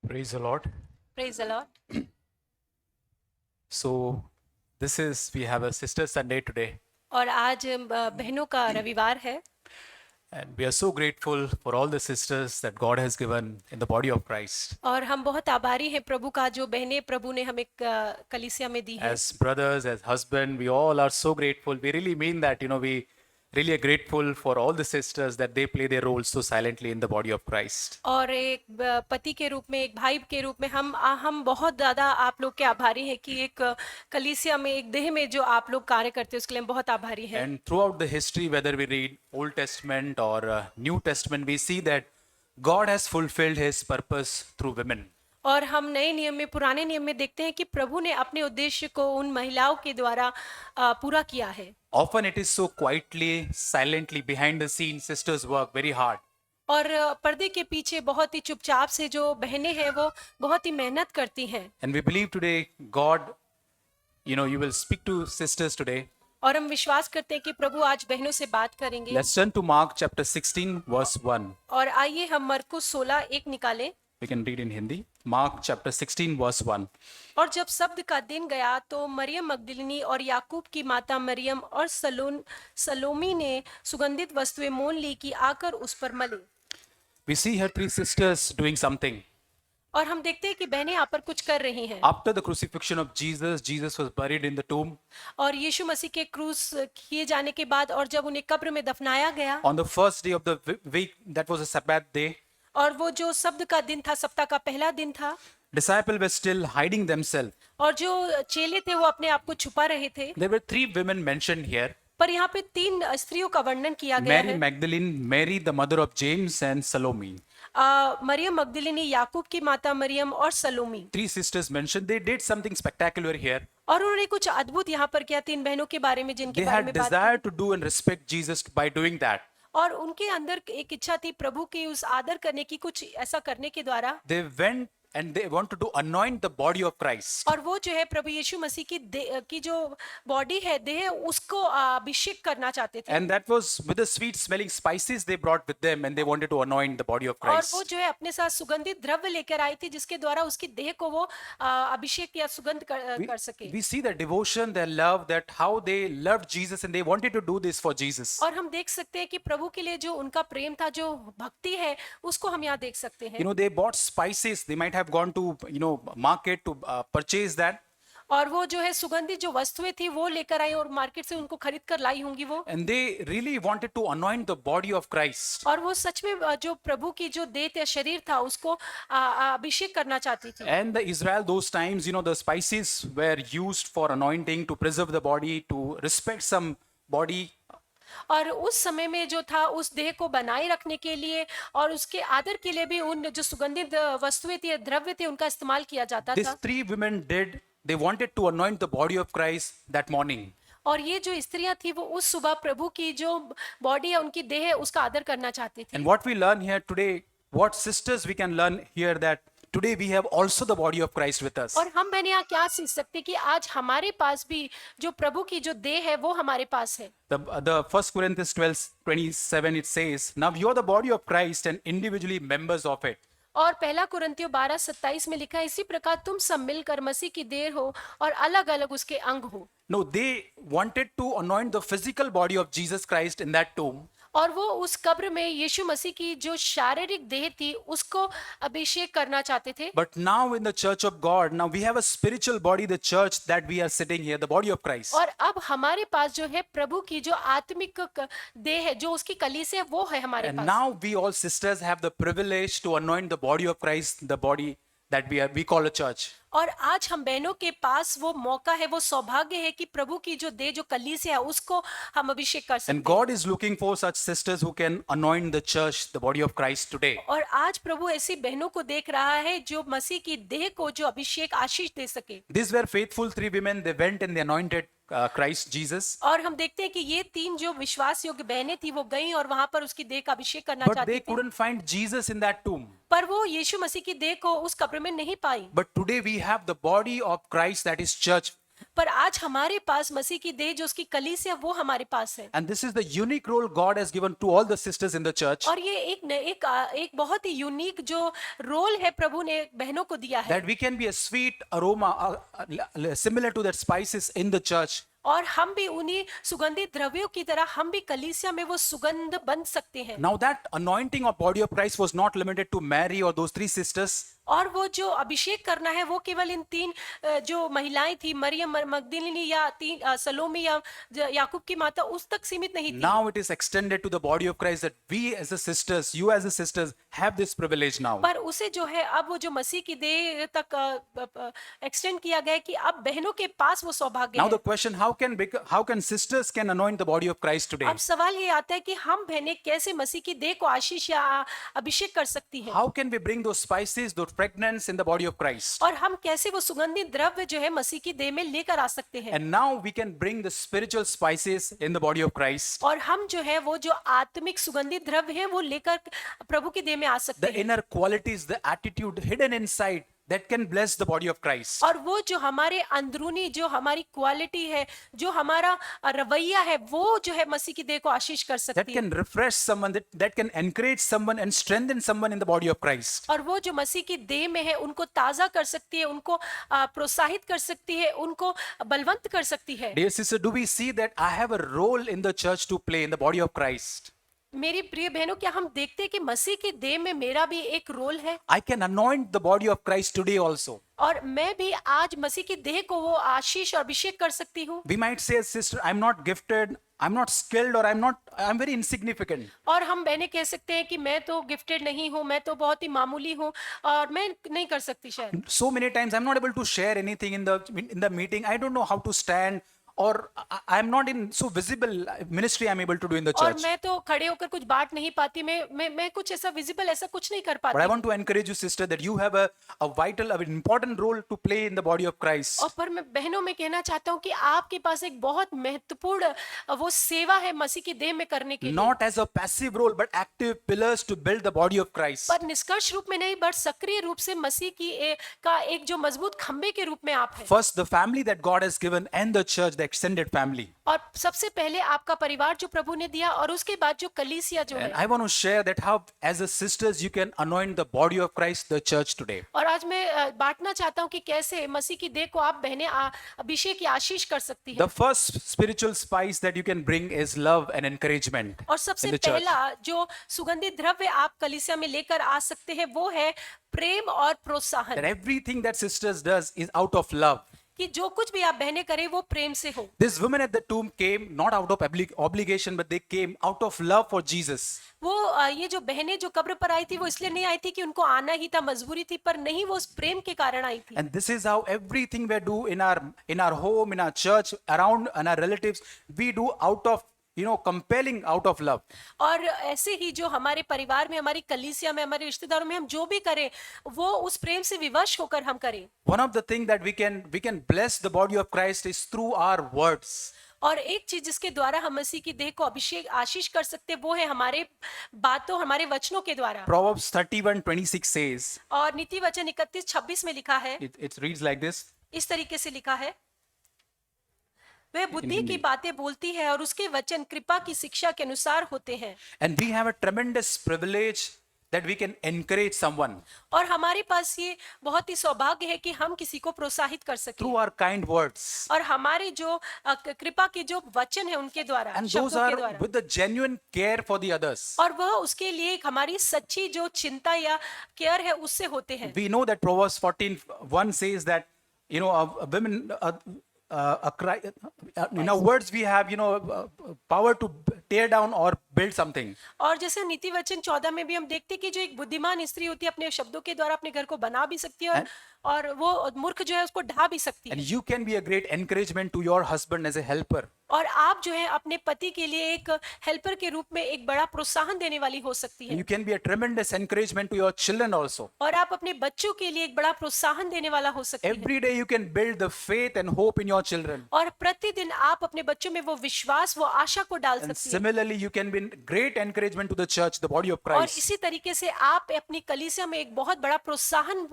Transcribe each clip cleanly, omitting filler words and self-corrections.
Praise the Lord. Praise the Lord. So, we have a Sister Sunday today, और आज बहनों का रविवार है and we are so grateful for all the sisters that God has given in the body of Christ. और हम बहुत आभारी हैं प्रभु का जो बहनें प्रभु ने हमें कलीसिया में दी है As brothers, as husband, we all are so grateful. We really mean that, we really are grateful for all the sisters that they play their roles so silently in the body of Christ. और एक पति के रूप में एक भाई के रूप में हम बहुत ज़्यादा आप लोग के आभारी हैं कि एक कलीसिया में एक देह में जो आप लोग कार्य करते हैं उसके लिए हम बहुत आभारी हैं And throughout the history, whether we read Old Testament or New Testament, we see that God has fulfilled his purpose through women. और हम नए नियम में पुराने नियम में देखते हैं कि प्रभु ने अपने उद्देश्य को उन महिलाओं के द्वारा पूरा किया है Often it is so quietly, silently, behind the scenes, sisters work very hard. और पर्दे के पीछे बहुत ही चुपचाप से जो बहनें हैं वो बहुत ही मेहनत करती हैं And we believe today, God, you will speak to sisters today. और हम विश्वास करते हैं कि प्रभु आज बहनों से बात करेंगे Let's turn to Mark chapter 16, verse 1. और आइए हम मरकुस 16:1 निकालें We can read in Hindi. Mark chapter 16, verse 1. और जब शब्द का दिन गया तो मरियम मगदलिनी और याकूब की माता मरियम और सलोमी ने सुगंधित वस्तुएं मोल ली कि आकर उस पर मले We see here three sisters doing something. और हम देखते हैं कि बहनें यहाँ पर कुछ कर रही हैं After the crucifixion of Jesus, Jesus was buried in the tomb. और यीशु मसीह के क्रूस किए जाने के बाद और जब उन्हें कब्र में दफनाया गया On the first day of the week, that was a Sabbath day, और वो जो शब्द का दिन था सप्ताह का पहला दिन था disciples were still hiding themselves. और जो चेले थे वो अपने आप को छुपा रहे थे There were three women mentioned here. पर यहाँ पे 3 स्त्रियों का वर्णन किया गया Mary है Magdalene, Mary the mother of James, and Salome. Maryam मगदलिनी याकूब की माता मरियम और सलोमी Three sisters mentioned. They did something spectacular here. और उन्होंने कुछ अद्भुत यहाँ पर किया 3 बहनों के बारे में जिनके They बारे had में बात desire to do and respect Jesus by doing that. और उनके अंदर एक इच्छा थी प्रभु की उस आदर करने की कुछ ऐसा करने के द्वारा They went and they wanted to anoint the body of Christ. और वो जो है प्रभु यीशु मसीह की जो बॉडी है देह उसको अभिषेक करना चाहते थे And that was with the sweet smelling spices they brought with them, and they wanted to anoint the body of और Christ. वो जो है अपने साथ सुगंधित द्रव्य लेकर आई थी जिसके द्वारा उसकी देह को वो अभिषेक या सुगंध कर सके We see the devotion, their love, that how they loved Jesus and they wanted to do this for Jesus. और हम देख सकते हैं कि प्रभु के लिए जो उनका प्रेम था जो भक्ति है उसको हम यहाँ देख सकते हैं They bought spices. They might have gone to, market to purchase that. और वो जो है सुगंधित जो वस्तुएं थी वो लेकर आई और मार्केट से उनको खरीद कर लाई होंगी वो And they really wanted to anoint the body of Christ. और वो सच में जो प्रभु की जो देह या शरीर था उसको अभिषेक करना चाहती थी And the Israel, those times, the spices were used for anointing, to preserve the body, to respect some body. और उस समय में जो था उस देह को बनाए रखने के लिए और उसके आदर के लिए भी उन जो सुगंधित वस्तुएं थी द्रव्य थे उनका इस्तेमाल किया जाता These था three women did, they wanted to anoint the body of Christ that morning. और ये जो स्त्रियां थी वो उस सुबह प्रभु की जो बॉडी है उनकी देह है उसका आदर करना चाहती थी And what we learn here today, what sisters we can learn here, that today we have also the body of Christ with us. और हम बहने यहाँ क्या सीख सकते कि आज हमारे पास भी जो प्रभु की जो देह है वो हमारे पास है The 1 Corinthians 12:27, it says, now you are the body of Christ and individually members of it. और पहला कुरिन्थियों 12:27 में लिखा है इसी प्रकार तुम सब मिलकर मसीह की देह हो और अलग अलग उसके अंग हो No, they wanted to anoint the physical body of Jesus Christ in that tomb. और वो उस कब्र में यीशु मसीह की जो शारीरिक देह थी उसको अभिषेक करना चाहते थे But now in the church of God, now we have a spiritual body, the church that we are sitting here, the body of Christ. और अब हमारे पास जो है प्रभु की जो आत्मिक देह है जो उसकी कलीसिया है वो है हमारे And pass now we all sisters have the privilege to anoint the body of Christ, the body that we call a church. और आज हम बहनों के पास वो मौका है वो सौभाग्य है कि प्रभु की जो देह जो कलीसिया है उसको हम अभिषेक कर सकते And God is looking for such sisters who can anoint the church, the body of Christ today. हैं और आज प्रभु ऐसी बहनों को देख रहा है जो मसीह की देह को जो अभिषेक आशीष दे सके These were faithful three women. They went and they anointed Christ Jesus. और हम देखते हैं कि ये 3 जो विश्वास योग्य बहनें थी वो गईं और वहां पर उसकी देह का अभिषेक करना But चाहती they थी couldn't find Jesus in that tomb. पर वो यीशु मसीह की देह को उस कब्र में नहीं पाई But today we have the body of Christ, that is church. पर आज हमारे पास मसीह की देह जो उसकी कलीसिया वो हमारे पास है। And this is the unique role God has given to all the sisters in the church, और ये एक बहुत ही यूनिक जो रोल है प्रभु ने बहनों को दिया है, that we can be a sweet aroma similar to that spices in the church. और हम भी उन्हीं सुगंधित द्रव्यों की तरह हम भी कलीसिया में वो सुगंध बन सकते हैं। Now that anointing of body of Christ was not limited to Mary or those three sisters. और वो जो अभिषेक करना है वो केवल इन तीन जो महिलाएं थी, मरियम मगदलिनी या सलोमी या याकूब की माता, उस तक सीमित नहीं थी। Now it is extended to the body of Christ, that we as the sisters, you as the sisters, have this privilege now. पर उसे जो है अब वो जो मसीह की देह तक एक्सटेंड किया गया है कि अब बहनों के पास वो सौभाग्य Now है। the question, how can sisters can anoint the body of Christ today? अब सवाल ये आता है कि हम बहनें कैसे मसीह की देह को आशीष या अभिषेक कर सकती हैं, How can we bring those spices, those fragrance in the body of Christ? और हम कैसे वो सुगंधित द्रव्य जो है मसीह की देह में लेकर आ सकते हैं। And now we can bring the spiritual spices in the body of Christ. और हम जो है वो जो आत्मिक सुगंधित द्रव्य है वो लेकर प्रभु की देह में आ सकते The हैं। inner qualities, the attitude hidden inside that can bless the body of Christ. और वो जो हमारे अंदरूनी जो हमारी क्वालिटी है, जो हमारा रवैया है, वो जो है मसीह की देह को आशीष कर That सकती है। can refresh someone, that can encourage someone and strengthen someone in the body of Christ. और वो जो मसीह की देह में है उनको ताजा कर सकती है, उनको प्रोत्साहित कर सकती है, उनको बलवंत कर सकती है। Dear sister, do we see that I have a role in the church to play in the body of Christ? मेरी प्रिय बहनों, क्या हम देखते हैं कि मसीह की देह में मेरा भी एक रोल है, I can anoint the body of Christ today also. और मैं भी आज मसीह की देह को वो आशीष और अभिषेक कर सकती हूँ। We might say, sister, I'm not gifted, I'm not skilled, or I'm very insignificant. और हम बहनें कह सकते हैं कि मैं तो गिफ्टेड नहीं हूँ, मैं तो बहुत ही मामूली हूँ और मैं नहीं कर सकती शायद। So many times I'm not able to share anything in the meeting. I don't know how to stand, or I'm not in so visible ministry I'm able to do in the और church. मैं तो खड़े होकर कुछ बात नहीं पाती, मैं कुछ ऐसा विजिबल ऐसा कुछ नहीं कर But I पाती। want to encourage you, sister, that you have a vital, an important role to play in the body of Christ. और पर मैं बहनों में कहना चाहता हूँ कि आपके पास एक बहुत महत्वपूर्ण वो सेवा है मसीह की देह में करने के लिए, Not as a passive role, but active pillars to build the body of Christ. पर निष्कर्ष रूप में नहीं, बट सक्रिय रूप से मसीह की का एक जो मजबूत खंबे के रूप में आप हैं। First, the family that God has given, and the church, the extended family. और सबसे पहले आपका परिवार जो प्रभु ने दिया, और उसके बाद जो कलीसिया जो And है। I want to share that how, as a sisters, you can anoint the body of Christ, the church today. और आज मैं बांटना चाहता हूँ कि कैसे मसीह की देह को आप बहनें अभिषेक की आशीष कर सकती हैं। The first spiritual spice that you can bring is love and encouragement और in सबसे the church. पहला जो सुगंधित द्रव्य आप कलीसिया में लेकर आ सकते हैं वो है प्रेम और प्रोत्साहन, That everything that sisters does is out of love. कि जो कुछ भी आप बहनें करें वो प्रेम से हो। This women at the tomb came not out of obligation, but they came out of love for Jesus. वो ये जो बहनें जो कब्र पर आई थी वो इसलिए नहीं आई थी कि उनको आना ही था, मजबूरी थी, पर नहीं, वो उस प्रेम के कारण आई थी। And this is how everything we do in our home, in our church, around, and our relatives, we do out of, compelling out of love. और ऐसे ही जो हमारे परिवार में, हमारी कलीसिया में, हमारे रिश्तेदारों में हम जो भी करें वो उस प्रेम से विवश होकर हम करें। One of the things that we can bless the body of Christ is through our words. और एक चीज जिसके द्वारा हम मसीह की देह को अभिषेक आशीष कर सकते हैं वो है हमारे बातों, हमारे वचनों के द्वारा। Proverbs 31:26 says, और नीति वचन 31:26 में लिखा है, it reads like this. इस तरीके से लिखा है, वह बुद्धि की बातें बोलती है और उसके वचन कृपा की शिक्षा के अनुसार होते हैं। And we have a tremendous privilege that we can encourage someone और हमारे पास ये बहुत ही सौभाग्य है कि हम किसी को प्रोत्साहित कर सकें, through our kind words. और हमारे जो कृपा के जो वचन है उनके द्वारा, And those शब्दों के are द्वारा, with the genuine care for the others. और वह उसके लिए एक हमारी सच्ची जो चिंता या केयर है उससे होते हैं। We know that Proverbs 14:1 says that, women, in our words we have, power to tear down or build something. और जैसे नीति वचन 14 में भी हम देखते हैं कि जो एक बुद्धिमान स्त्री होती है अपने शब्दों के द्वारा अपने घर को बना भी सकती है, और वो मूर्ख जो है उसको ढा भी सकती And है। you can be a great encouragement to your husband as a helper. और आप जो है अपने पति के लिए एक हेल्पर के रूप में एक बड़ा प्रोत्साहन देने वाली हो सकती है, You can be a tremendous encouragement to your children also. और आप अपने बच्चों के लिए एक बड़ा प्रोत्साहन देने वाला हो सकती है। Every day you can build the faith and hope in your children. और प्रतिदिन आप अपने बच्चों में वो विश्वास, वो आशा को डाल And सकती है। similarly, you can be great encouragement to the church, the body of और Christ. इसी तरीके से आप अपनी कलीसिया में एक बहुत बड़ा प्रोत्साहन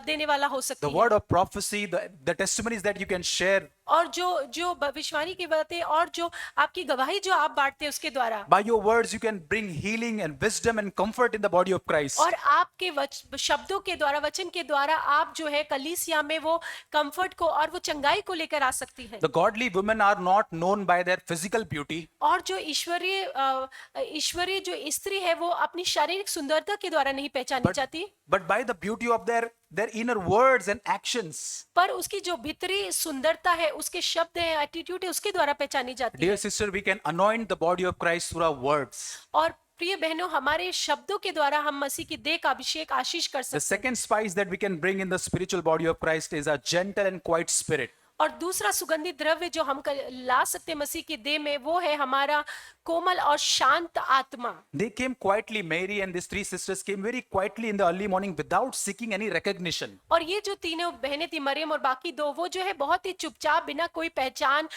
देने वाला हो The सकती है। word of prophecy, the testimonies that you can share और जो भविष्यवाणी की बातें और जो आपकी गवाही जो आप बांटते हैं उसके द्वारा, By your words, you can bring healing and wisdom and comfort in the body of Christ. और आपके शब्दों के द्वारा, वचन के द्वारा आप जो है कलीसिया में वो कंफर्ट को और वो चंगाई को लेकर आ सकती है। The godly women are not known by their physical beauty, और जो ईश्वरीय जो स्त्री है वो अपनी शारीरिक सुंदरता के द्वारा नहीं पहचानी जाती, but by the beauty of their inner words and actions. पर उसकी जो भीतरी सुंदरता है, उसके शब्द है, एटीट्यूड है, उसके द्वारा पहचानी जाती Dear है। sister, we can anoint the body of Christ through our words. और प्रिय बहनों, हमारे शब्दों के द्वारा हम मसीह की देह का अभिषेक आशीष कर The सकते हैं। second spice that we can bring in the spiritual body of Christ is a gentle and quiet spirit. और दूसरा सुगंधित द्रव्य जो हम ला सकते हैं मसीह की देह में, वो है हमारा कोमल और शांत आत्मा। They came quietly, Mary and these three sisters came very quietly in the early morning without seeking any recognition. और ये जो तीनों बहनें थी, मरियम और बाकी दो, वो जो है बहुत ही चुपचाप, बिना कोई पहचान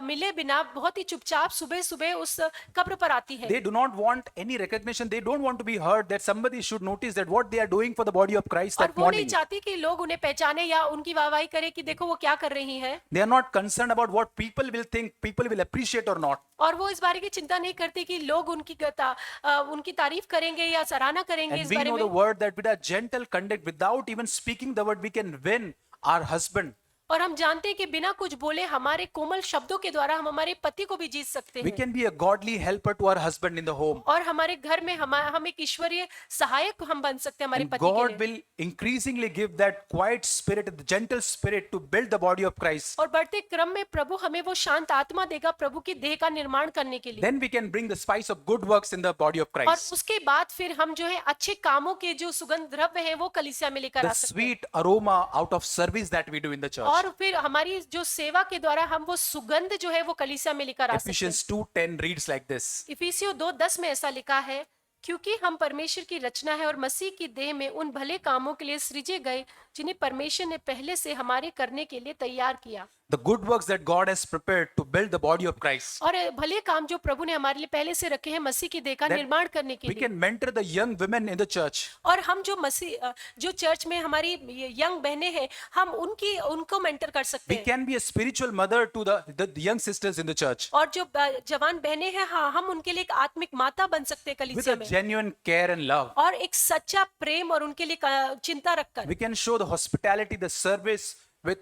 मिले बिना, बहुत ही चुपचाप सुबह सुबह उस कब्र पर आती है। They do not want any recognition. They don't want to be heard, that somebody should notice that what they are doing for the body of Christ और that वो नहीं morning. चाहती कि लोग उन्हें पहचाने या उनकी वाहवाही करे कि देखो वो क्या कर रही है। They are not concerned about what people will think, people will appreciate or not. और वो इस बारे की चिंता नहीं करती कि लोग उनकी तारीफ करेंगे या सराहना करेंगे And इस we बारे know the में। word that with a gentle conduct, without even speaking the word, we can win our husband. और हम जानते हैं कि बिना कुछ बोले हमारे कोमल शब्दों के द्वारा हम हमारे पति को भी जीत सकते We हैं। can be a godly helper to our husband in the home. और हमारे घर में हम एक ईश्वरीय सहायक हम बन सकते हैं हमारे And पति के God लिए। will increasingly give that quiet spirit, the gentle spirit to build the body of Christ. और बढ़ते क्रम में प्रभु हमें वो शांत आत्मा देगा प्रभु की देह का निर्माण करने के लिए। Then we can bring the spice of good works in the body of और Christ. उसके बाद फिर हम जो है अच्छे कामों के जो सुगंध द्रव्य है वो कलीसिया में लेकर The आ सकते हैं। sweet aroma out of service that we do in the church. और फिर हमारी जो सेवा के द्वारा हम वो सुगंध जो है वो कलीसिया में लेकर आ सकते हैं। Ephesians 2:10 reads like this. इफिसियों 2:10 में ऐसा लिखा है, क्योंकि हम परमेश्वर की रचना है और मसीह की देह में उन भले कामों के लिए सृजे गए जिन्हें परमेश्वर ने पहले से हमारे करने के लिए तैयार किया। The good works that God has prepared to build the body of Christ. और भले काम जो प्रभु ने हमारे लिए पहले से रखे हैं मसीह की देह का That निर्माण करने के We लिए। can mentor the young women in the church. और हम जो चर्च में हमारी यंग बहनें हैं, हम उनको मेंटर कर सकते We हैं। can be a spiritual mother to the young sisters in the church और जो जवान बहनें हैं, हाँ, हम उनके लिए एक आत्मिक माता बन सकते हैं with कलीसिया a में। genuine care and love. और एक सच्चा प्रेम और उनके लिए चिंता रखकर We can show the hospitality, the service with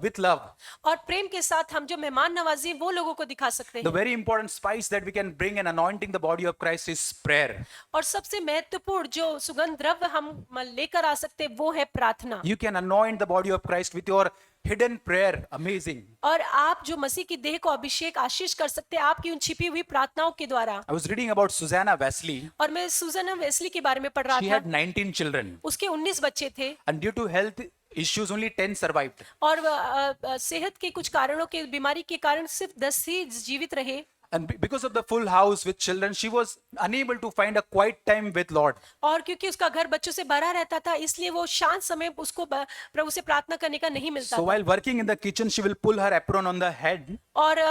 with love. और प्रेम के साथ हम जो मेहमान नवाजी वो लोगों को दिखा सकते The हैं। very important spice that we can bring in anointing the body of Christ is prayer. और सबसे महत्वपूर्ण जो सुगंध द्रव्य हम लेकर आ सकते हैं वो है प्रार्थना। You can anoint the body of Christ with your hidden prayer. Amazing. और आप जो मसीह की देह को अभिषेक आशीष कर सकते हैं आपकी उन छिपी हुई प्रार्थनाओं के द्वारा। I was reading about Susanna Wesley. और मैं सुजाना वेस्ली के बारे में पढ़ रहा She था। had 19 children, उसके 19 बच्चे थे and due to health issues, only 10 survived. और सेहत के कुछ कारणों के बीमारी के कारण सिर्फ 10 ही जीवित रहे। And because of the full house with children, she was unable to find a quiet time with Lord. और क्योंकि उसका घर बच्चों से भरा रहता था, इसलिए वो शांत समय उसको प्रभु से प्रार्थना करने का नहीं मिलता So था। while working in the kitchen, she will pull her apron on the head, और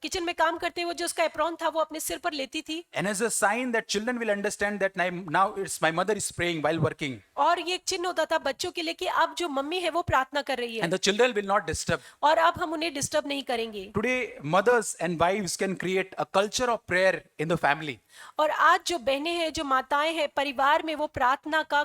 किचन में काम करते हुए जो उसका एप्रॉन था वो अपने सिर पर लेती थी। and as a sign that children will understand that now it's my mother is praying while working, और ये एक चिन्ह होता था बच्चों के लिए कि अब जो मम्मी है वो प्रार्थना कर रही है and the children will not disturb. और अब हम उन्हें डिस्टर्ब नहीं करेंगे। Today, mothers and wives can create a culture of prayer in the family. और आज जो बहनें हैं, जो माताएं हैं, परिवार में वो प्रार्थना का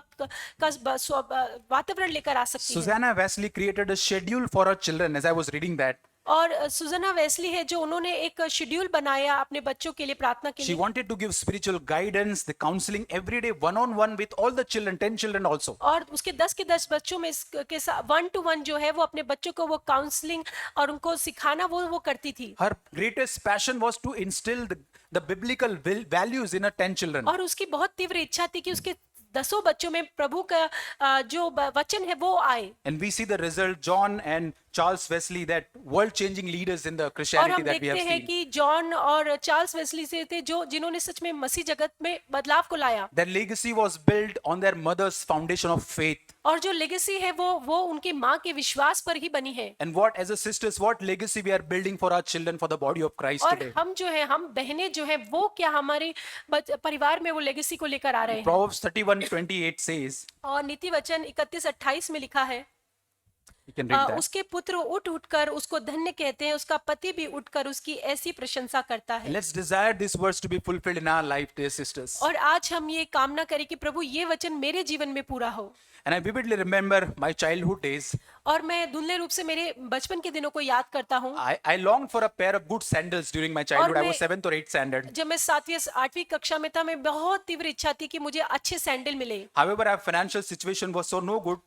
वातावरण लेकर आ सकती हैं। Susanna Wesley created a schedule for her children. As I was reading that, और सुजाना वेस्ली है जो उन्होंने एक शेड्यूल बनाया अपने बच्चों के लिए प्रार्थना के she लिए। wanted to give spiritual guidance, the counseling every day, one-on-one with all the children, 10 children also. और उसके 10 के 10 बच्चों में के साथ 1-to-1 जो है वो अपने बच्चों को वो काउंसलिंग और उनको सिखाना वो करती थी। Her greatest passion was to instill the biblical values in her 10 children. और उसकी बहुत तीव्र इच्छा थी कि उसके 10 बच्चों में प्रभु का जो वचन है वो आए। And we see the result, John and Charles Wesley, that world-changing leaders in the और Christianity हम that we have देखते हैं seen. कि जॉन और चार्ल्स वेस्ली से थे जो जिन्होंने सच में मसीह जगत में बदलाव को लाया। Their legacy was built on their mother's foundation of faith. और जो लेगेसी है वो उनकी माँ के विश्वास पर ही बनी है। And what, as a sisters, what legacy we are building for our children, for the body of Christ और today. हम जो है, हम बहनें जो है वो क्या हमारे परिवार में वो लेगेसी को लेकर आ रहे हैं। Proverbs 31:28 says, और नीति वचन 31:28 में लिखा है, You can read that. उसके पुत्र उठ उठकर उसको धन्य कहते हैं, उसका पति भी उठकर उसकी ऐसी प्रशंसा करता है। Let's desire these words to be fulfilled in our life, dear sisters. और आज हम ये कामना करें कि प्रभु ये वचन मेरे जीवन में पूरा हो। And I vividly remember my childhood days. और मैं धुंधले रूप से मेरे बचपन के दिनों को याद करता हूँ। I longed for a pair of good sandals during my childhood. I मैं- was 7th or 8th standard. जब मैं 7वीं 8वीं कक्षा में था, मैं बहुत तीव्र इच्छा थी कि मुझे अच्छे सैंडल मिले। However, our financial situation was so no good,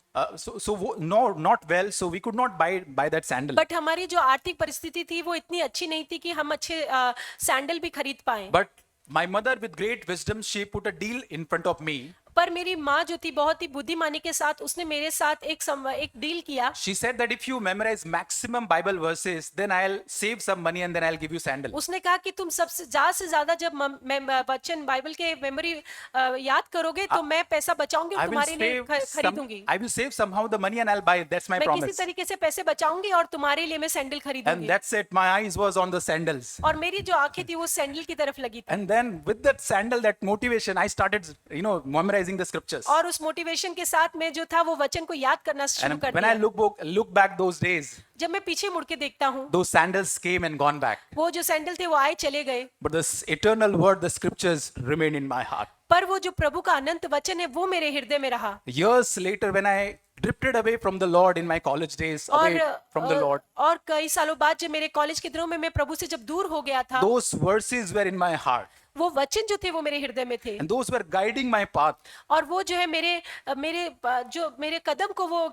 not well, so we could not buy that sandal. But हमारी जो आर्थिक परिस्थिति थी वो इतनी अच्छी नहीं थी कि हम अच्छे सैंडल भी खरीद पाए। But my mother, with great wisdom, she put a deal in front of me. पर मेरी माँ जो थी बहुत ही बुद्धिमानी के साथ उसने मेरे साथ एक डील किया। She said that if you memorize maximum Bible verses, then I'll save some money and then I'll give you sandal. उसने कहा कि तुम सबसे ज्यादा से ज्यादा जब वचन बाइबल के मेमोरी याद करोगे तो मैं पैसा बचाऊंगी और I will तुम्हारे लिए खरीदूंगी। I will save somehow the money and I'll buy it. That's my मैं किसी promise. तरीके से पैसे बचाऊंगी और तुम्हारे लिए मैं sandal And खरीदूंगी। that's it. My eyes was on the sandals. और मेरी जो आंखें थी वो सैंडल की तरफ लगी थी। And then with that sandal, that motivation, I started, memorizing the scriptures. और उस मोटिवेशन के साथ मैं जो था वो वचन को याद करना शुरू And कर when I दिया। look back those days, जब मैं पीछे मुड़ के देखता हूँ, those sandals came and gone back. वो जो सैंडल थे वो आए चले गए, But this eternal word, the scriptures, remain in my heart. पर वो जो प्रभु का अनंत वचन है वो मेरे हृदय में रहा। Years later, when I drifted away from the Lord in my college days, away from the Lord, और कई सालों बाद जब मेरे कॉलेज के दिनों में मैं प्रभु से जब दूर हो गया था, those verses were in my heart. वो वचन जो थे वो मेरे हृदय में थे And those were guiding my path. और वो जो है मेरे कदम को वो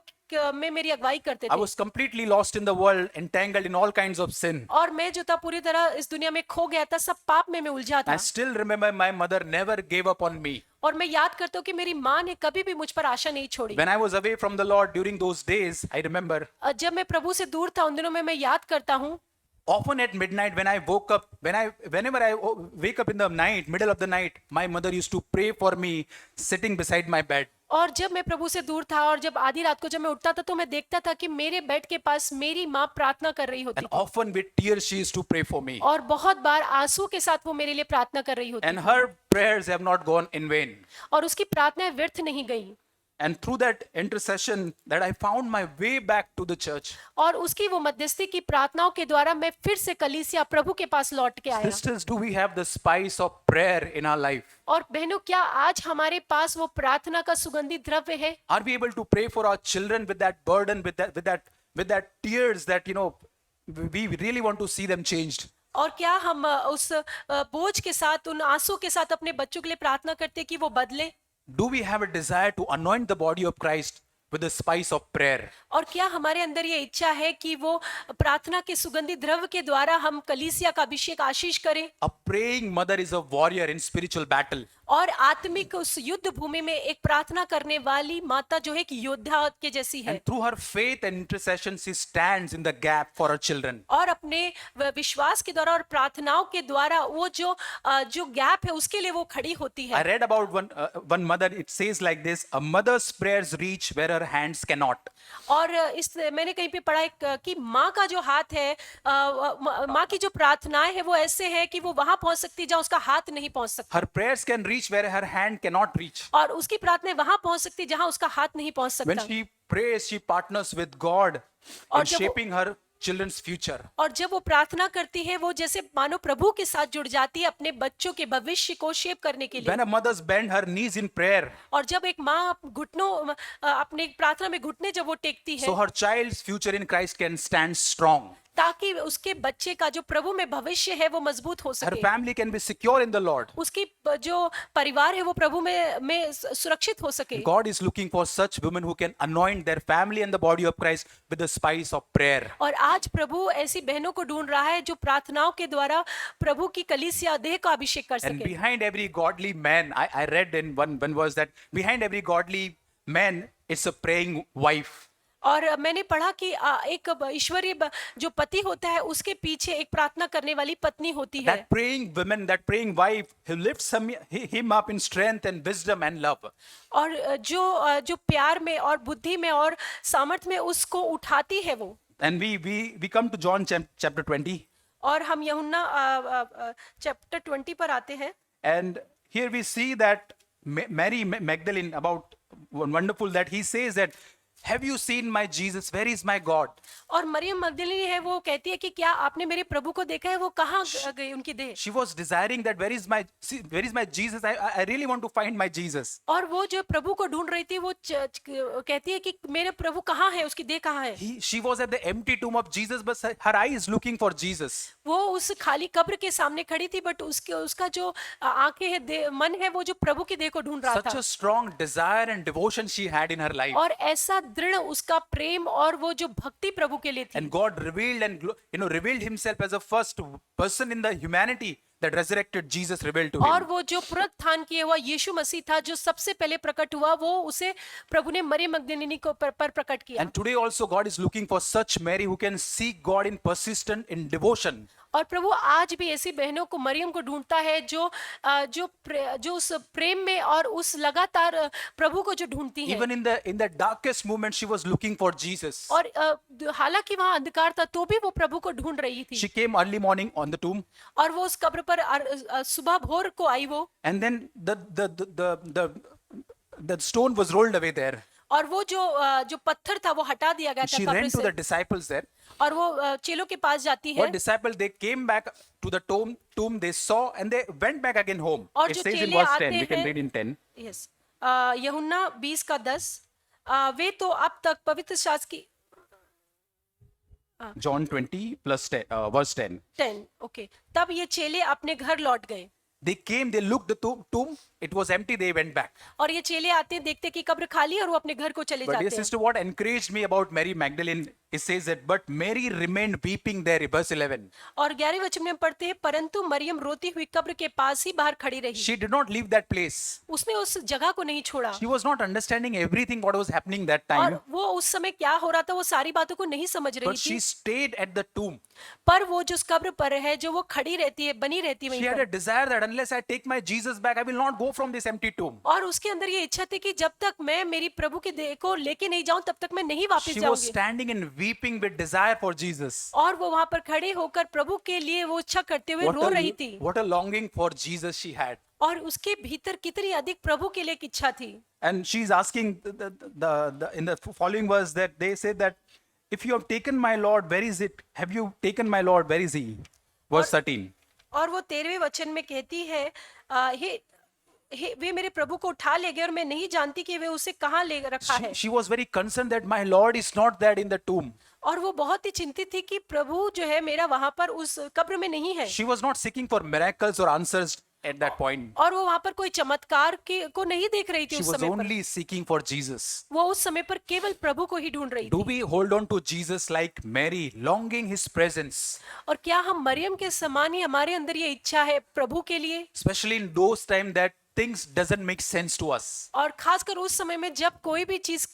में मेरी अगुवाई करते I थे। was completely lost in the world, entangled in all kinds of sin. और मैं जो था पूरी तरह इस दुनिया में खो गया था, सब पाप में मैं उलझा था। I still remember my mother never gave up on me. और मैं याद करता हूँ कि मेरी माँ ने कभी भी मुझ पर आशा नहीं छोड़ी। When I was away from the Lord during those days, I remember जब मैं प्रभु से दूर था उन दिनों में मैं याद करता हूँ, often at midnight when I woke up, whenever I wake up in the night, middle of the night, my mother used to pray for me sitting beside my bed. और जब मैं प्रभु से दूर था और जब आधी रात को जब मैं उठता था तो मैं देखता था कि मेरे बेड के पास मेरी माँ प्रार्थना कर रही होती And थी often with tears she used to pray for me. और बहुत बार आंसू के साथ वो मेरे लिए प्रार्थना कर रही होती And थी her prayers have not gone in vain. और उसकी प्रार्थनाएं व्यर्थ नहीं गई। And through that intercession that I found my way back to the church. और उसकी वो मध्यस्थी की प्रार्थनाओं के द्वारा मैं फिर से कलीसिया प्रभु के पास लौट के आया। Sisters, do we have the spice of prayer in our life? और बहनों, क्या आज हमारे पास वो प्रार्थना का सुगंधित द्रव्य है? Are we able to pray for our children with that burden, with that tears that we really want to see them changed? और क्या हम उस बोझ के साथ, उन आंसू के साथ अपने बच्चों के लिए प्रार्थना करते कि वो बदले? Do we have a desire to anoint the body of Christ with the spice of prayer? और क्या हमारे अंदर ये इच्छा है कि वो प्रार्थना के सुगंधित द्रव्य के द्वारा हम कलीसिया का अभिषेक आशीष करें? A praying mother is a warrior in spiritual battle. और आत्मिक उस युद्ध भूमि में एक प्रार्थना करने वाली माता जो है कि योद्धा के जैसी है And through her faith and intercession, she stands in the gap for her children. और अपने विश्वास के द्वारा और प्रार्थनाओं के द्वारा वो जो गैप है उसके लिए वो खड़ी होती I है। read about one mother. It says like this: a mother's prayers reach where her hands cannot. और मैंने कहीं पे पढ़ा कि माँ का जो हाथ है, माँ की जो प्रार्थनाएं है वो ऐसे है कि वो वहां पहुंच सकती है जहां उसका हाथ नहीं पहुंच सकता, Her prayers can reach where her hand cannot reach. और उसकी प्रार्थनाएं वहां पहुंच सकती है जहां उसका हाथ नहीं पहुंच When सकता। she prays, she partners with God और in जब वो- shaping her children's future. और जब वो प्रार्थना करती है वो जैसे मानो प्रभु के साथ जुड़ जाती है अपने बच्चों के भविष्य को शेप करने के लिए। When a mother's bend her knees in prayer, और जब एक माँ घुटनों अपने प्रार्थना में घुटने जब वो टेकती है so her child's future in Christ can stand strong. ताकि उसके बच्चे का जो प्रभु में भविष्य है वो मजबूत हो Her सके, family can be secure in the Lord. उसकी जो परिवार है वो प्रभु में सुरक्षित हो सके। God is looking for such women who can anoint their family and the body of Christ with the spice of prayer. और आज प्रभु ऐसी बहनों को ढूंढ रहा है जो प्रार्थनाओं के द्वारा प्रभु की कलीसिया देह का अभिषेक कर And सके। behind every godly man, I read in one verse that behind every godly man is a praying wife. और मैंने पढ़ा कि एक ईश्वरीय जो पति होता है उसके पीछे एक प्रार्थना करने वाली पत्नी होती है। That praying woman, that praying wife, who lifts him up in strength and wisdom and love. और जो प्यार में और बुद्धि में और सामर्थ्य में उसको उठाती है वो। And we come to John chapter 20. और हम यूहन्ना चैप्टर 20 पर आते हैं। And here we see that Mary Magdalene, about wonderful that he says that have you seen my Jesus? Where is my God? और मरियम मगदलिनी है, वो कहती है कि क्या आपने मेरे प्रभु को देखा है, वो कहाँ गई उनकी देह। She was desiring that where is my Jesus? I really want to find my Jesus. और वो जो प्रभु को ढूंढ रही थी, वो कहती है कि मेरे प्रभु कहाँ है, उसकी देह कहाँ है। She was at the empty tomb of Jesus, but her eye is looking for Jesus. वो उस खाली कब्र के सामने खड़ी थी, बट उसका जो आंखें है, मन है, वो जो प्रभु की देह को ढूंढ रहा Such था। a strong desire and devotion she had in her life. और ऐसा दृढ़ उसका प्रेम और वो जो भक्ति प्रभु के लिए थी। And God revealed revealed himself as the first person in the humanity that resurrected Jesus revealed to और him. वो जो पुनरुत्थान किया हुआ यीशु मसीह था, जो सबसे पहले प्रकट हुआ, वो उसे प्रभु ने मरियम मगदलिनी को पर प्रकट किया। And today also God is looking for such Mary who can seek God in persistent in devotion. और प्रभु आज भी ऐसी बहनों को, मरियम को ढूंढता है जो उस प्रेम में और उस लगातार प्रभु को जो ढूंढती है। Even in the darkest moment she was looking for Jesus. और हालांकि वहां अंधकार था, तो भी वो प्रभु को ढूंढ रही थी। She came early morning on the tomb. और वो उस कब्र पर सुबह भोर को आई वो। And then the stone was rolled away there. और वो जो पत्थर था वो हटा दिया गया था She कब्र ran to the से। disciples there. और वो चेलों के पास जाती है। What disciples, they came back to the tomb, they saw and they went back again home. और It जो says in चेले verse आते 10, we can हैं, read in 10. यस, यूहन्ना 20:10, वे तो अब तक पवित्र शास्त्र की John 20 plus 10, verse 10. 10, ओके। तब ये चेले अपने घर लौट गए। They came, they looked the tomb, it was empty, they went back. और ये चेले आते हैं, देखते कि कब्र खाली है, और वो अपने घर को चले But dear जाते हैं। sister, what encouraged me about Mary Magdalene, it says that, but Mary remained weeping there, verse 11. और 11वें वचन में पढ़ते हैं, परंतु मरियम रोती हुई कब्र के पास ही बाहर खड़ी रही। She did not leave that place. उसने उस जगह को नहीं छोड़ा। She was not understanding everything what was happening that time. और वो उस समय क्या हो रहा था, वो सारी बातों को नहीं समझ रही But she थी। stayed at the tomb. पर वो जो उस कब्र पर है, जो वो खड़ी रहती है, बनी रहती है She वहीं had पर। a desire that unless I take my Jesus back, I will not go from this empty tomb. और उसके अंदर ये इच्छा थी कि जब तक मैं मेरी प्रभु के देह को लेके नहीं जाऊं, तब तक मैं नहीं वापस She was जाऊंगी। standing and weeping with desire for Jesus. और वो वहां पर खड़े होकर प्रभु के लिए वो इच्छा करते हुए रो रही थी। What a longing for Jesus she had. और उसके भीतर कितनी अधिक प्रभु के लिए एक इच्छा थी। And she's asking in the following verse that they say that if you have taken my Lord, where is it? Have you taken my Lord? Where is he? Verse 13. और वो 13वें वचन में कहती है, वे मेरे प्रभु को उठा ले गए और मैं नहीं जानती कि वे उसे कहाँ ले रखा है। She was very concerned that my Lord is not there in the tomb. और वो बहुत ही चिंतित थी कि प्रभु जो है मेरा वहां पर उस कब्र में नहीं है। She was not seeking for miracles or answers at that point. और वो वहां पर कोई चमत्कार को नहीं देख रही थी She उस was समय पर। only seeking for Jesus. वो उस समय पर केवल प्रभु को ही ढूंढ रही Do थी। we hold on to Jesus like Mary, longing his presence, और क्या हम मरियम के समान ही हमारे अंदर ये इच्छा है प्रभु के लिए? especially in those times that things doesn't make sense to us, और खासकर उस समय में जब कोई भी चीज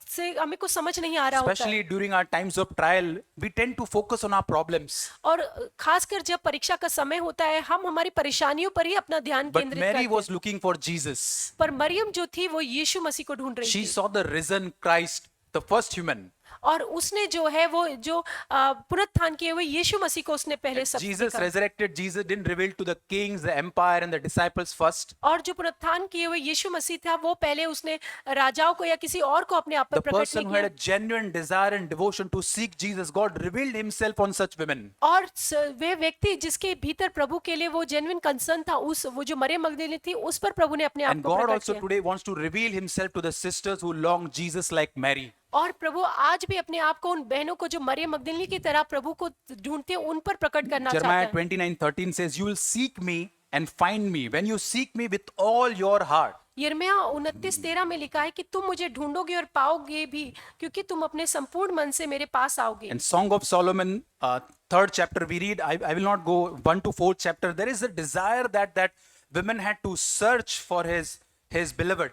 से हमें कुछ समझ नहीं आ रहा होता है। especially during our times of trial, we tend to focus on our problems. और खासकर जब परीक्षा का समय होता है, हम हमारी परेशानियों पर ही अपना ध्यान But केंद्रित Mary करते was हैं। looking for Jesus. पर मरियम जो थी वो यीशु मसीह को ढूंढ रही She थी। saw the risen Christ, the first human. और उसने जो है वो जो पुनरुत्थान किए हुए यीशु मसीह को उसने पहले सब Jesus देखा। resurrected Jesus didn't reveal to the kings, the empire, and the disciples first. और जो पुनरुत्थान किए हुए यीशु मसीह था, वो पहले उसने राजाओं को या किसी और को अपने आप पर The प्रकट person नहीं who had a किया। genuine desire and devotion to seek Jesus, God revealed himself on such women. और वे व्यक्ति जिसके भीतर प्रभु के लिए वो जेन्युइन कंसर्न था, वो जो मरियम मगदलिनी थी, उस पर प्रभु ने अपने आप And को God प्रकट also किया। today wants to reveal himself to the sisters who long Jesus like Mary. और प्रभु आज भी अपने आप को उन बहनों को जो मरियम मगदलिनी की तरह प्रभु को ढूंढते हैं, उन पर प्रकट करना चाहता Jeremiah है। 29:13 says, you will seek me and find me when you seek me with all your heart. यिर्मयाह 29:13 में लिखा है कि तुम मुझे ढूंढोगे और पाओगे भी, क्योंकि तुम अपने संपूर्ण मन से मेरे पास आओगे। In Song of Solomon, 3rd chapter, we read, I will not go 1 to 4th chapter. There is a desire that women had to search for his beloved.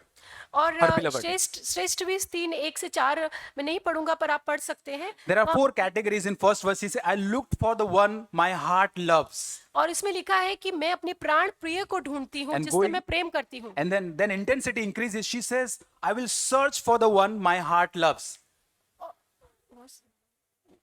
और Her beloved. श्रेष्ठ 3:1 से 4 मैं नहीं पढ़ूंगा, पर आप पढ़ सकते हैं। There are 4 categories in first verse. He said, I looked for the one my heart loves. और इसमें लिखा है कि मैं अपने प्राण प्रिय को ढूंढती हूँ, And जिससे going- मैं प्रेम करती हूँ। And then intensity increases. She says, I will search for the one my heart loves.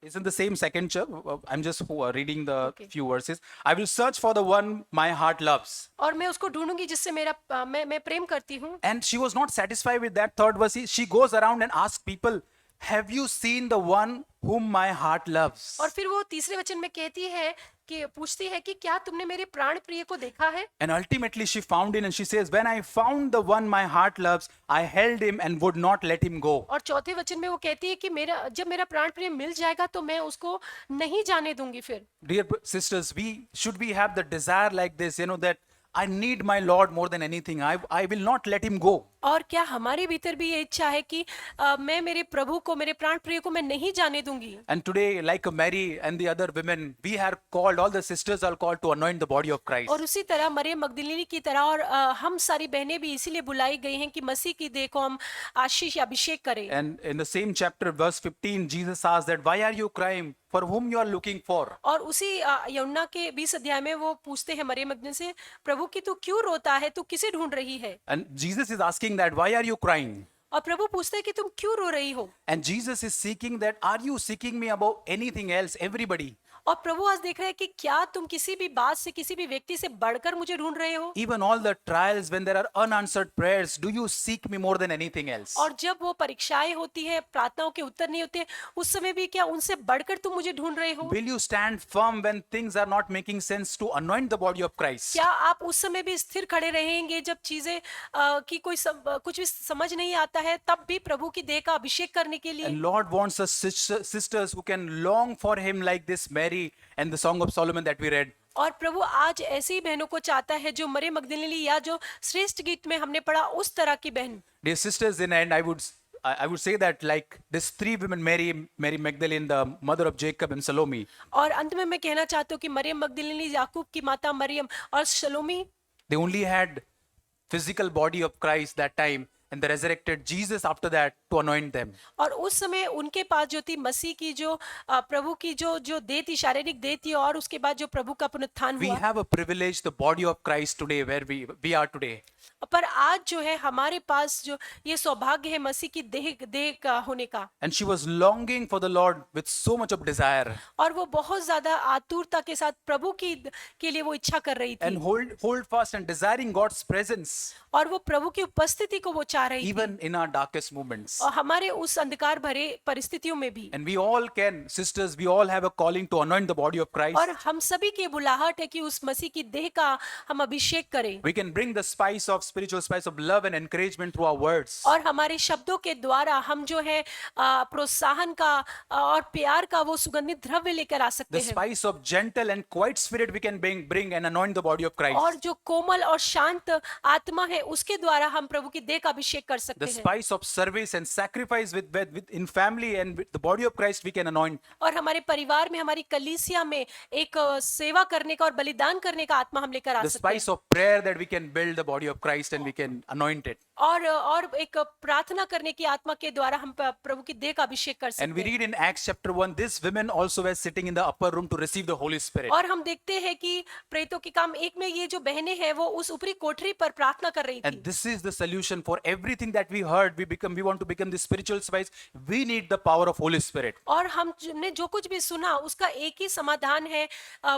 It's in the same second chapter. I'm just reading the Okay. few verses. I will search for the one my heart loves. और मैं उसको ढूंढूंगी जिससे मैं प्रेम करती हूँ। And she was not satisfied with that third verse. She goes around and asks people, have you seen the one whom my heart loves? और फिर वो तीसरे वचन में कहती है कि पूछती है कि क्या तुमने मेरे प्राण प्रिय को देखा है? And ultimately she found him and she says, when I found the one my heart loves, I held him and would not let him go. और चौथे वचन में वो कहती है कि जब मेरा प्राण प्रिय मिल जाएगा तो मैं उसको नहीं जाने दूंगी फिर। Dear sisters, should we have the desire like this, that I need my Lord more than anything. I will not let him go. और क्या हमारे भीतर भी ये इच्छा है कि मैं मेरे प्रभु को, मेरे प्राण प्रिय को मैं नहीं जाने दूंगी? And today, like Mary and the other women, we are called, all the sisters are called to anoint the body of Christ. और उसी तरह मरियम मगदलीनी की तरह और हम सारी बहनें भी इसीलिए बुलाई गई हैं कि मसीह की देह को हम आशीष अभिषेक करें। And in the same chapter, verse 15, Jesus asked that, why are you crying? For whom you are looking for? और उसी यूहन्ना के 20 अध्याय में वो पूछते हैं मरियम मगदलीनी से, प्रभु की तू क्यों रोता है, तू किसे ढूंढ रही है? And Jesus is asking that, why are you crying? और प्रभु पूछते हैं कि तुम क्यों रो रही हो? And Jesus is seeking that, are you seeking me about anything else, everybody? और प्रभु आज देख रहे हैं कि क्या तुम किसी भी बात से, किसी भी व्यक्ति से बढ़कर मुझे ढूंढ रहे हो? Even all the trials, when there are unanswered prayers, do you seek me more than anything else? और जब वो परीक्षाएं होती है, प्रार्थनाओं के उत्तर नहीं होते, उस समय भी क्या उनसे बढ़कर तुम मुझे ढूंढ रहे हो? Will you stand firm when things are not making sense to anoint the body of Christ? क्या आप उस समय भी स्थिर खड़े रहेंगे जब चीजें की कुछ भी समझ नहीं आता है, तब भी प्रभु की देह का अभिषेक करने के लिए? And Lord wants us sisters who can long for him like this Mary and the Song of Solomon that we read. और प्रभु आज ऐसी ही बहनों को चाहता है जो मरियम मगदलीनी या जो श्रेष्ठ गीत में हमने पढ़ा उस तरह की बहन। Dear sisters, in the end, I would say that like these three women, Mary Magdalene, the mother of Jacob, and Salome, और अंत में मैं कहना चाहती हूँ कि मरियम मगदलीनी, याकूब की माता मरियम और Shlomi, they only had physical body of Christ that time, and they resurrected Jesus after that to anoint them. और उस समय उनके पास जो थी मसीह की जो प्रभु की जो देह थी, शारीरिक देह थी, और उसके बाद जो प्रभु का पुनरुत्थान We हुआ। have a privilege, the body of Christ today, where we are today. पर आज जो है हमारे पास जो ये सौभाग्य है मसीह की देह का होने का। And she was longing for the Lord with so much of desire. और वो बहुत ज्यादा आतुरता के साथ प्रभु के लिए वो इच्छा कर रही And थी, hold fast and desiring God's presence, और वो प्रभु की उपस्थिति को वो चाह रही थी, even in our darkest moments. और हमारे उस अंधकार भरे परिस्थितियों में भी। And we all can, sisters, we all have a calling to anoint the body of Christ. और हम सभी की बुलाहट है कि उस मसीह की देह का हम अभिषेक करें, We can bring the spiritual spice of love and encouragement through our words. और हमारे शब्दों के द्वारा हम जो है प्रोत्साहन का और प्यार का वो सुगंधित द्रव्य लेकर आ सकते The हैं, spice of gentle and quiet spirit we can bring and anoint the body of और Christ. जो कोमल और शांत आत्मा है उसके द्वारा हम प्रभु की देह का अभिषेक कर सकते The हैं, spice of service and sacrifice in family and with the body of Christ we can anoint. और हमारे परिवार में, हमारी कलीसिया में एक सेवा करने का और बलिदान करने का आत्मा हम लेकर आ The सकते हैं, spice of prayer that we can build the body of Christ and we can anoint it. और एक प्रार्थना करने की आत्मा के द्वारा हम प्रभु की देह का अभिषेक कर And we सकते हैं। read in Acts chapter 1, these women also were sitting in the upper room to receive the Holy Spirit. और हम देखते हैं कि प्रेरितों के काम 1 में ये जो बहनें हैं वो उस ऊपरी कोठरी पर प्रार्थना कर रही And थी, this is the solution for everything that we heard. We want to become the spiritual spice. We need the power of Holy Spirit. और हमने जो कुछ भी सुना उसका एक ही समाधान है,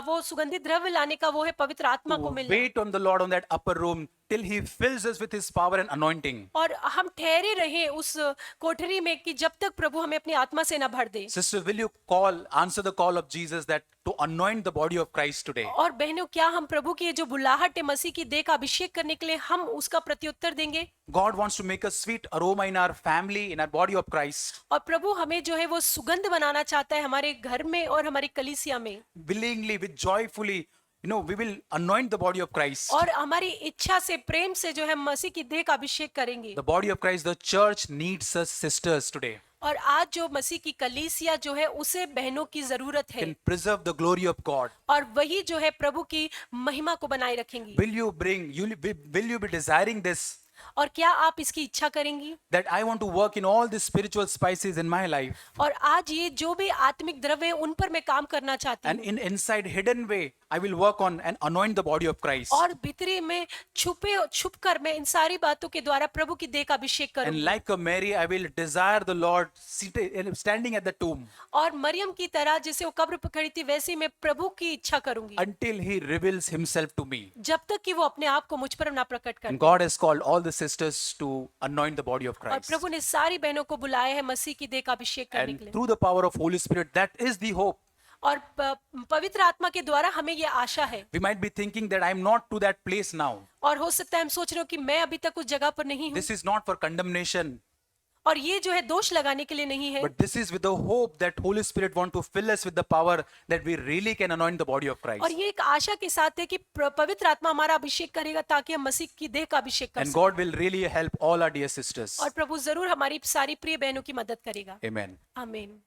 वो सुगंधित द्रव्य लाने का, वो है पवित्र आत्मा को मिलना। Wait on the Lord on that upper room till he fills us with his power and anointing. और हम ठहरे रहे उस कोठरी में कि जब तक प्रभु हमें अपनी आत्मा से न भर दे। Sister, will you answer the call of Jesus that to anoint the body of Christ today? और बहनों, क्या हम प्रभु की ये जो बुलाहट है मसीह की देह का अभिषेक करने के लिए हम उसका प्रत्युत्तर देंगे? God wants to make a sweet aroma in our family, in our body of Christ. और प्रभु हमें जो है वो सुगंध बनाना चाहता है हमारे घर में और हमारी कलीसिया में, Willingly, with joyfully, we will anoint the body of Christ. और हमारी इच्छा से, प्रेम से जो है मसीह की देह का अभिषेक करेंगे। The body of Christ, the church needs us sisters today. और आज जो मसीह की कलीसिया जो है उसे बहनों की जरूरत है, Can preserve the glory of God. और वही जो है प्रभु की महिमा को बनाए रखेंगी। Will you be desiring this? और क्या आप इसकी इच्छा करेंगी? that I want to work in all the spiritual spices in my life, और आज ये जो भी आत्मिक द्रव्य है उन पर मैं काम करना चाहती and हूँ, in inside hidden way I will work on and anoint the body of Christ. और भीतरी में छुप कर मैं इन सारी बातों के द्वारा प्रभु की देह का अभिषेक And करूंगी। like a Mary, I will desire the Lord standing at the tomb और मरियम की तरह जैसे वो कब्र पर खड़ी थी वैसे ही मैं प्रभु की इच्छा करूंगी, until He reveals Himself to me. जब तक कि वो अपने आप को मुझ पर ना प्रकट कर And they. God has called all the sisters to anoint the body of और Christ. प्रभु ने सारी बहनों को बुलाया है मसीह की देह का अभिषेक करने के And लिए, through the power of Holy Spirit, that is the hope. और पवित्र आत्मा के द्वारा हमें ये आशा है। We might be thinking that I'm not to that place now. और हो सकता है हम सोच रहे हो कि मैं अभी तक उस जगह पर नहीं हूँ, This is not for condemnation, और ये जो है दोष लगाने के लिए नहीं है, but this is with the hope that Holy Spirit want to fill us with the power that we really can anoint the body of Christ. और ये एक आशा के साथ है कि पवित्र आत्मा हमारा अभिषेक करेगा ताकि हम मसीह की देह का अभिषेक कर And सकें। God will really help all our dear sisters. और प्रभु जरूर हमारी सारी प्रिय बहनों की मदद करेगा। Amen. आमीन।